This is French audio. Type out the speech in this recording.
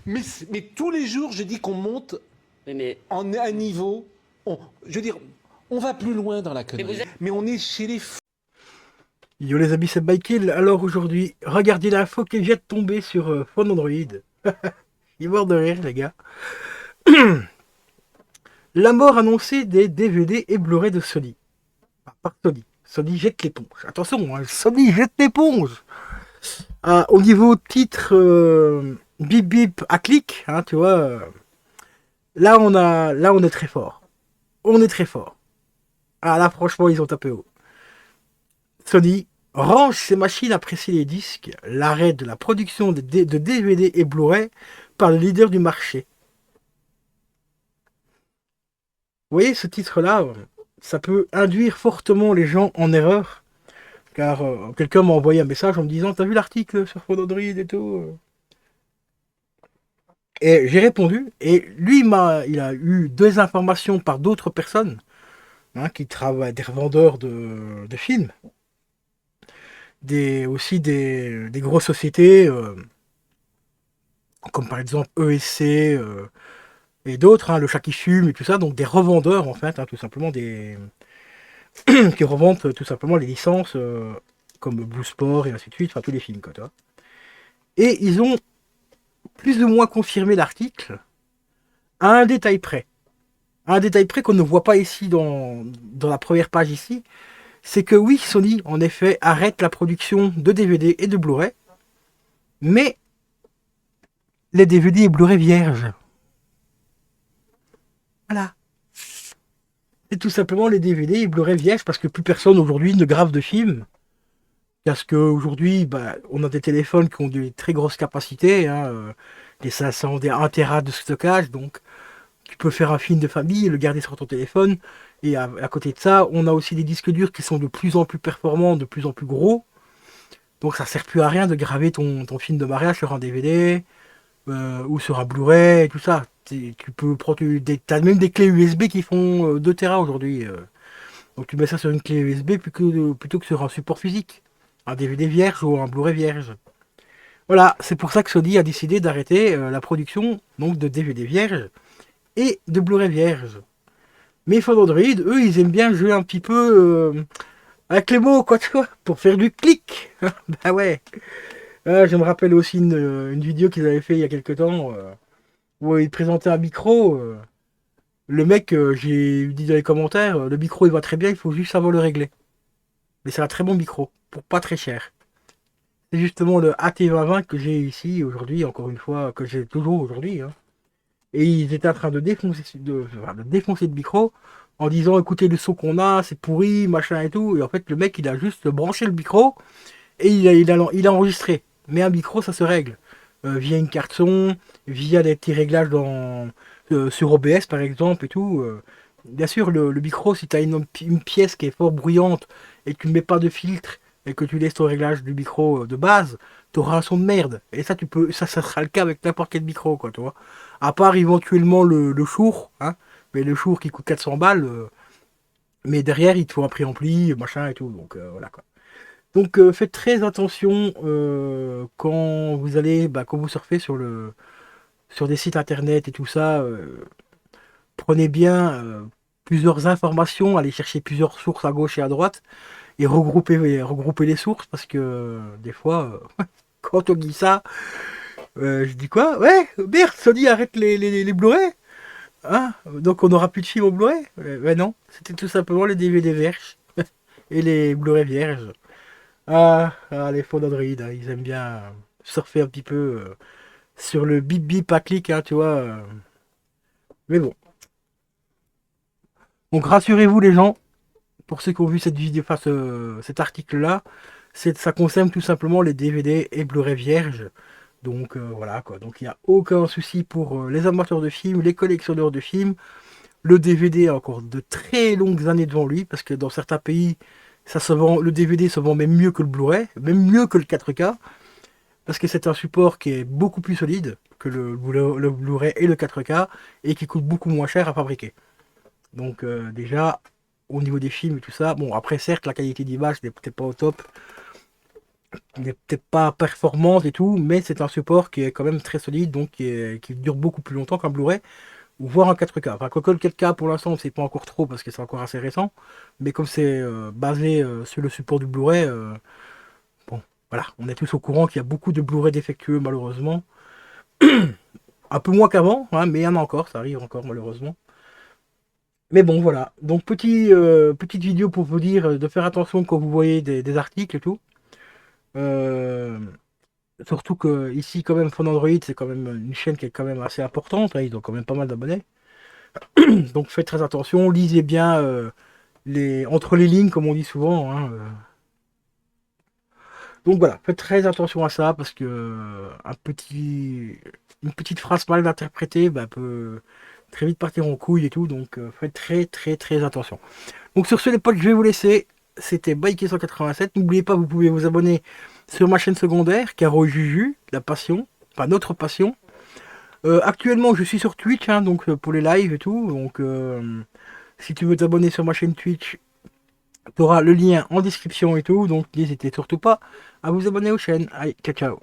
Mais tous les jours, je dis qu'on monte Oui, mais en un niveau. Je veux dire, on va plus loin dans la connerie. Mais on est chez les fous. Yo les amis, c'est Michael. Alors aujourd'hui, regardez l'info qui vient de tomber sur Phone Android. Il est mort de rire, les gars. La mort annoncée des DVD et Blu-ray de Sony. Enfin, par Sony. Sony jette l'éponge. Attention, hein, Sony jette l'éponge. Au niveau titre bip bip à clic, hein, tu vois. Là on est très fort. On est très fort. Ah là franchement ils ont tapé haut. Sony range ses machines à presser les disques, l'arrêt de la production de DVD et Blu-ray par le leader du marché. Vous voyez ce titre-là, ça peut induire fortement les gens en erreur, car quelqu'un m'a envoyé un message en me disant «T'as vu l'article sur Phone et tout?» Et j'ai répondu, et lui il a eu deux informations par d'autres personnes, hein, qui travaillent, des revendeurs de films, aussi des grosses sociétés, comme par exemple ESC et d'autres, hein, le chat qui fume et tout ça, donc des revendeurs en fait, hein, tout simplement qui revendent tout simplement les licences comme Blue Sport et ainsi de suite, enfin tous les films quoi, tu vois. Et ils ont plus ou moins confirmé l'article à un détail près. À un détail près qu'on ne voit pas ici dans la première page ici, c'est que oui, Sony en effet arrête la production de DVD et de Blu-ray, mais les DVD et Blu-ray vierges. Voilà. C'est tout simplement les DVD et Blu-ray vierges parce que plus personne aujourd'hui ne grave de films. Parce qu'aujourd'hui, bah, on a des téléphones qui ont de très grosses capacités, hein, des 500, des 1 Tera de stockage, donc tu peux faire un film de famille et le garder sur ton téléphone. Et à côté de ça, on a aussi des disques durs qui sont de plus en plus performants, de plus en plus gros. Donc ça sert plus à rien de graver ton film de mariage sur un DVD ou sur un Blu-ray et tout ça. Tu peux prendre t'as même des clés USB qui font 2 Tera aujourd'hui. Donc tu mets ça sur une clé USB plutôt que sur un support physique. Un DVD vierge ou un Blu-ray vierge. Voilà, c'est pour ça que Sony a décidé d'arrêter la production donc de DVD vierge et de Blu-ray vierge. Mais Phone Android, eux, ils aiment bien jouer un petit peu avec les mots, quoi, tu vois, pour faire du clic. Bah ouais. Je me rappelle aussi une vidéo qu'ils avaient fait il y a quelques temps où ils présentaient un micro. Le mec, j'ai dit dans les commentaires, le micro il va très bien, il faut juste savoir le régler. Mais c'est un très bon micro, pour pas très cher. C'est justement le AT2020 que j'ai ici aujourd'hui, encore une fois, que j'ai toujours aujourd'hui, hein. Et ils étaient en train de défoncer le micro en disant écoutez le son qu'on a, c'est pourri, machin et tout. Et en fait, le mec il a juste branché le micro et il a enregistré. Mais un micro ça se règle via une carte son, via des petits réglages sur OBS par exemple et tout. Bien sûr, le micro, si tu as une pièce qui est fort bruyante et que tu ne mets pas de filtre et que tu laisses ton réglage du micro de base, tu auras un son de merde. Et ça, ça sera le cas avec n'importe quel micro, quoi, tu vois. À part éventuellement le Shure, hein, mais le Shure qui coûte 400 balles, mais derrière, il te faut un préampli, machin et tout, donc voilà, quoi. Donc faites très attention quand vous allez, quand vous surfez sur des sites internet et tout ça. Prenez bien plusieurs informations, allez chercher plusieurs sources à gauche et à droite et regrouper les sources parce que des fois, quand on dit ça, je dis quoi? Ouais, merde, Sony arrête les Blu-ray, hein, donc on n'aura plus de films au Blu-ray? Ben non, c'était tout simplement les DVD vierges et les Blu-ray vierges. Les faux d'Android, hein, ils aiment bien surfer un petit peu sur le bip bip à clic, hein, tu vois. Mais bon. Donc rassurez-vous les gens, pour ceux qui ont vu cette vidéo, enfin cet article-là, ça concerne tout simplement les DVD et Blu-ray vierges. Donc voilà quoi. Donc il n'y a aucun souci pour les amateurs de films, les collectionneurs de films. Le DVD a encore de très longues années devant lui, parce que dans certains pays, le DVD se vend même mieux que le Blu-ray, même mieux que le 4K, parce que c'est un support qui est beaucoup plus solide que le Blu-ray et le 4K, et qui coûte beaucoup moins cher à fabriquer. Donc déjà, au niveau des films et tout ça, bon après certes la qualité d'image n'est peut-être pas au top, Il n'est peut-être pas performant et tout, mais c'est un support qui est quand même très solide, donc qui dure beaucoup plus longtemps qu'un Blu-ray, ou voire un 4K. Enfin, quoique le 4K pour l'instant, c'est pas encore trop parce que c'est encore assez récent, mais comme c'est basé sur le support du Blu-ray, bon, voilà, on est tous au courant qu'il y a beaucoup de Blu-ray défectueux malheureusement. Un peu moins qu'avant, hein, mais il y en a encore, ça arrive encore malheureusement. Mais bon, voilà. Donc, petite vidéo pour vous dire de faire attention quand vous voyez des articles et tout. Euh, Surtout que ici, quand même, Phone Android, c'est quand même une chaîne qui est quand même assez importante, hein, ils ont quand même pas mal d'abonnés. Donc faites très attention, lisez bien entre les lignes, comme on dit souvent, hein. Donc voilà, faites très attention à ça, parce que une petite phrase mal interprétée bah, peut très vite partir en couille et tout, donc faites très très très attention. Donc sur ce les potes, je vais vous laisser. C'était Bike187. N'oubliez pas, vous pouvez vous abonner sur ma chaîne secondaire, Caro Juju, la passion, enfin notre passion. Actuellement, je suis sur Twitch, hein, donc pour les lives et tout. Donc, si tu veux t'abonner sur ma chaîne Twitch, tu auras le lien en description et tout. Donc, n'hésitez surtout pas à vous abonner aux chaînes. Allez, ciao, ciao.